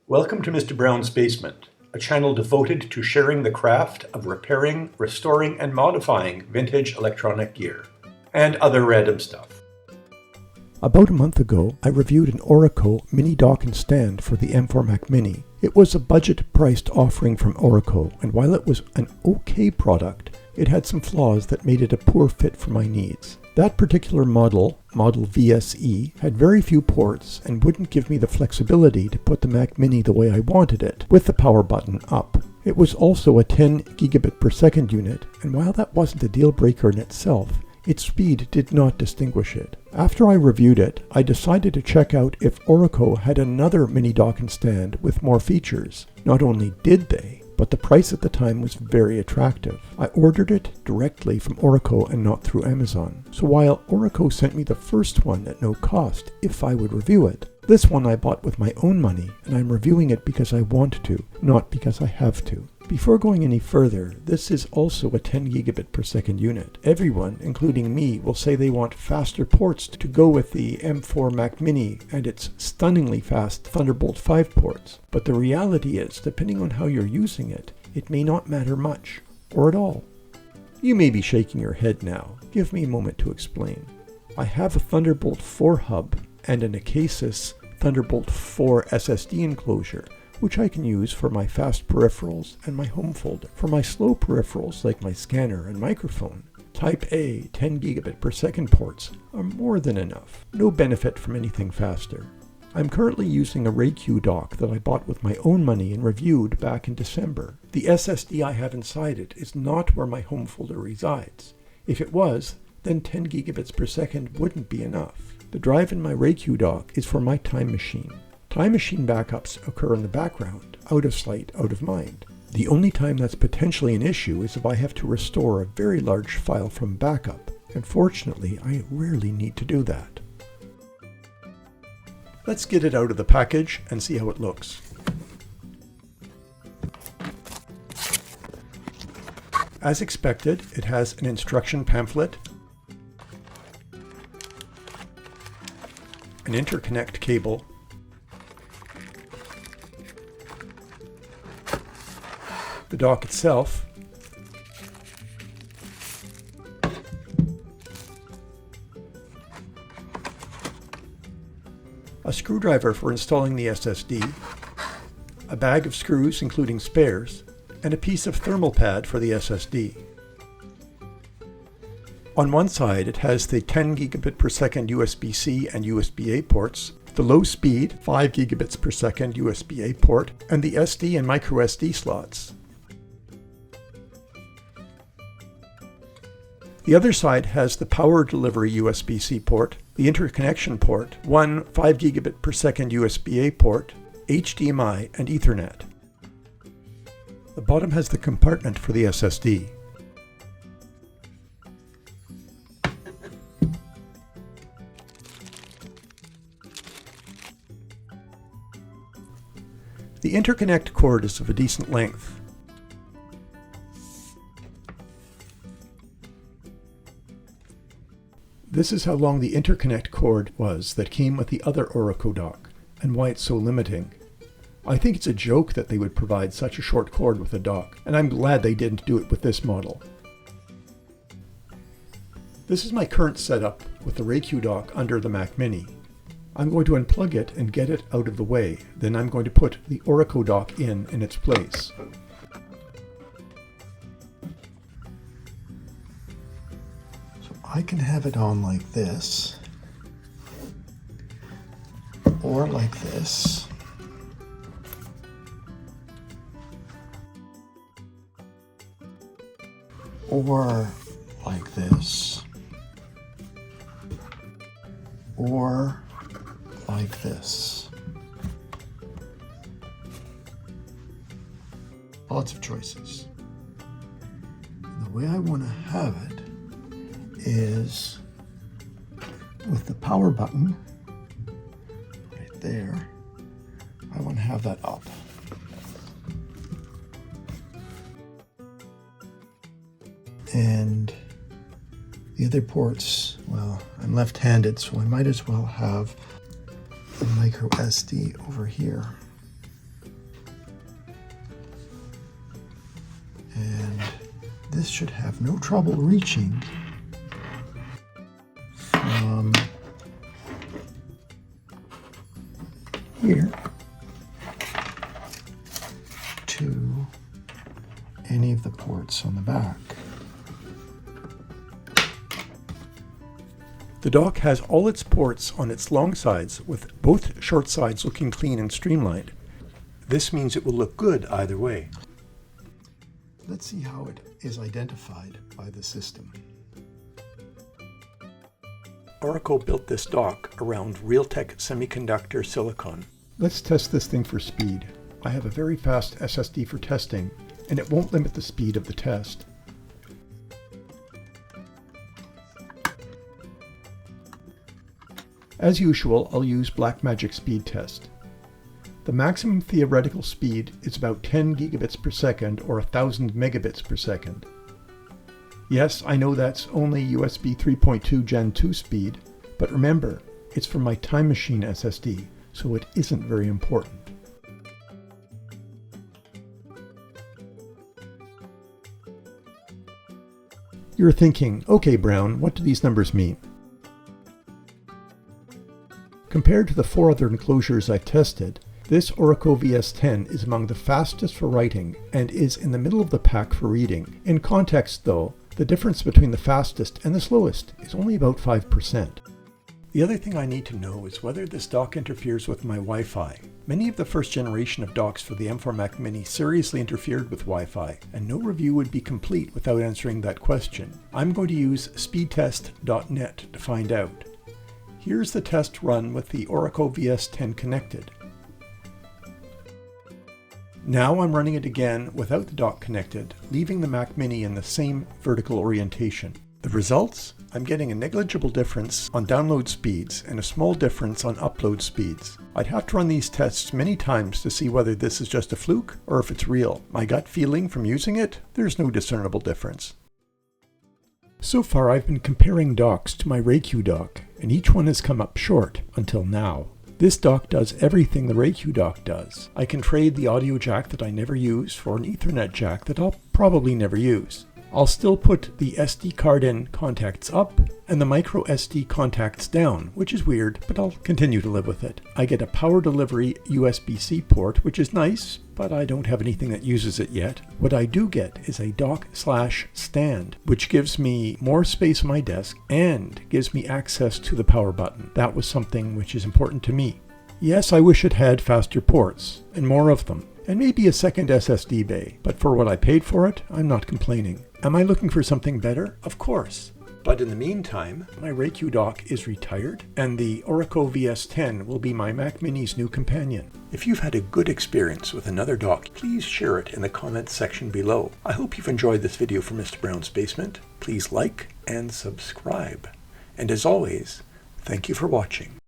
Welcome to Mr. Brown's Basement, a channel devoted to sharing the craft of repairing, restoring, and modifying vintage electronic gear, and other random stuff. About a month ago, I reviewed an Orico mini dock and stand for the M4 Mac Mini. It was a budget-priced offering from Orico, and while it was an okay product, it had some flaws that made it a poor fit for my needs. That particular model VSE, had very few ports and wouldn't give me the flexibility to put the Mac Mini the way I wanted it, with the power button up. It was also a 10 gigabit per second unit, and while that wasn't a deal breaker in itself, its speed did not distinguish it. After I reviewed it, I decided to check out if Orico had another mini dock and stand with more features. Not only did they, but the price at the time was very attractive. I ordered it directly from Orico and not through Amazon. So while Orico sent me the first one at no cost if I would review it, this one I bought with my own money, and I'm reviewing it because I want to, not because I have to. Before going any further, this is also a 10 gigabit per second unit. Everyone, including me, will say they want faster ports to go with the M4 Mac Mini and its stunningly fast Thunderbolt 5 ports. But the reality is, depending on how you're using it, it may not matter much, or at all. You may be shaking your head now. Give me a moment to explain. I have a Thunderbolt 4 hub and an Acasis Thunderbolt 4 SSD enclosure, which I can use for my fast peripherals and my home folder. For my slow peripherals like my scanner and microphone, Type A 10 gigabit per second ports are more than enough. No benefit from anything faster. I'm currently using a Raycue dock that I bought with my own money and reviewed back in December. The SSD I have inside it is not where my home folder resides. If it was, then 10 gigabits per second wouldn't be enough. The drive in my Raycue dock is for my Time Machine. Time Machine backups occur in the background, out of sight, out of mind. The only time that's potentially an issue is if I have to restore a very large file from backup, and fortunately I rarely need to do that. Let's get it out of the package and see how it looks. As expected, it has an instruction pamphlet, an interconnect cable, the dock itself, a screwdriver for installing the SSD, a bag of screws including spares, and a piece of thermal pad for the SSD. On one side it has the 10 gigabit per second USB-C and USB-A ports, the low speed 5 gigabits per second USB-A port, and the SD and micro SD slots. The other side has the power delivery USB-C port, the interconnection port, one 5 gigabit per second USB-A port, HDMI, and Ethernet. The bottom has the compartment for the SSD. The interconnect cord is of a decent length. This is how long the interconnect cord was that came with the other Orico dock, and why it's so limiting. I think it's a joke that they would provide such a short cord with a dock, and I'm glad they didn't do it with this model. This is my current setup with the Raycue dock under the Mac Mini. I'm going to unplug it and get it out of the way, then I'm going to put the Orico dock in its place. I can have it on like this, or like this, or like this, or like this. Lots of choices. And the way I want to have it is with the power button right there. I want to have that up. And the other ports, well, I'm left-handed, so I might as well have the micro SD over here. And this should have no trouble reaching from here to any of the ports on the back. The dock has all its ports on its long sides, with both short sides looking clean and streamlined. This means it will look good either way. Let's see how it is identified by the system. Orico built this dock around Realtek semiconductor silicon. Let's test this thing for speed. I have a very fast SSD for testing, and it won't limit the speed of the test. As usual, I'll use Blackmagic speed test. The maximum theoretical speed is about 10 gigabits per second or 1000 megabits per second. Yes, I know that's only USB 3.2 Gen 2 speed, but remember, it's from my Time Machine SSD, so it isn't very important. You're thinking, okay Brown, what do these numbers mean? Compared to the 4 other enclosures I tested, this Orico VS10 is among the fastest for writing and is in the middle of the pack for reading. In context though, the difference between the fastest and the slowest is only about 5%. The other thing I need to know is whether this dock interferes with my Wi-Fi. Many of the first generation of docks for the M4 Mac Mini seriously interfered with Wi-Fi, and no review would be complete without answering that question. I'm going to use speedtest.net to find out. Here's the test run with the Orico VS10 connected. Now I'm running it again without the dock connected, leaving the Mac Mini in the same vertical orientation. The results? I'm getting a negligible difference on download speeds and a small difference on upload speeds. I'd have to run these tests many times to see whether this is just a fluke or if it's real. My gut feeling from using it? There's no discernible difference. So far I've been comparing docks to my Raycue dock, and each one has come up short until now. This dock does everything the Raycue dock does. I can trade the audio jack that I never use for an Ethernet jack that I'll probably never use. I'll still put the SD card in contacts up and the micro SD contacts down, which is weird, but I'll continue to live with it. I get a power delivery USB-C port, which is nice, but I don't have anything that uses it yet. What I do get is a dock/stand, which gives me more space on my desk and gives me access to the power button. That was something which is important to me. Yes, I wish it had faster ports, and more of them, and maybe a second SSD bay, but for what I paid for it, I'm not complaining. Am I looking for something better? Of course. But in the meantime, my Raycue dock is retired, and the Orico VS10 will be my Mac Mini's new companion. If you've had a good experience with another dock, please share it in the comments section below. I hope you've enjoyed this video from Mr. Brown's Basement. Please like and subscribe. And as always, thank you for watching.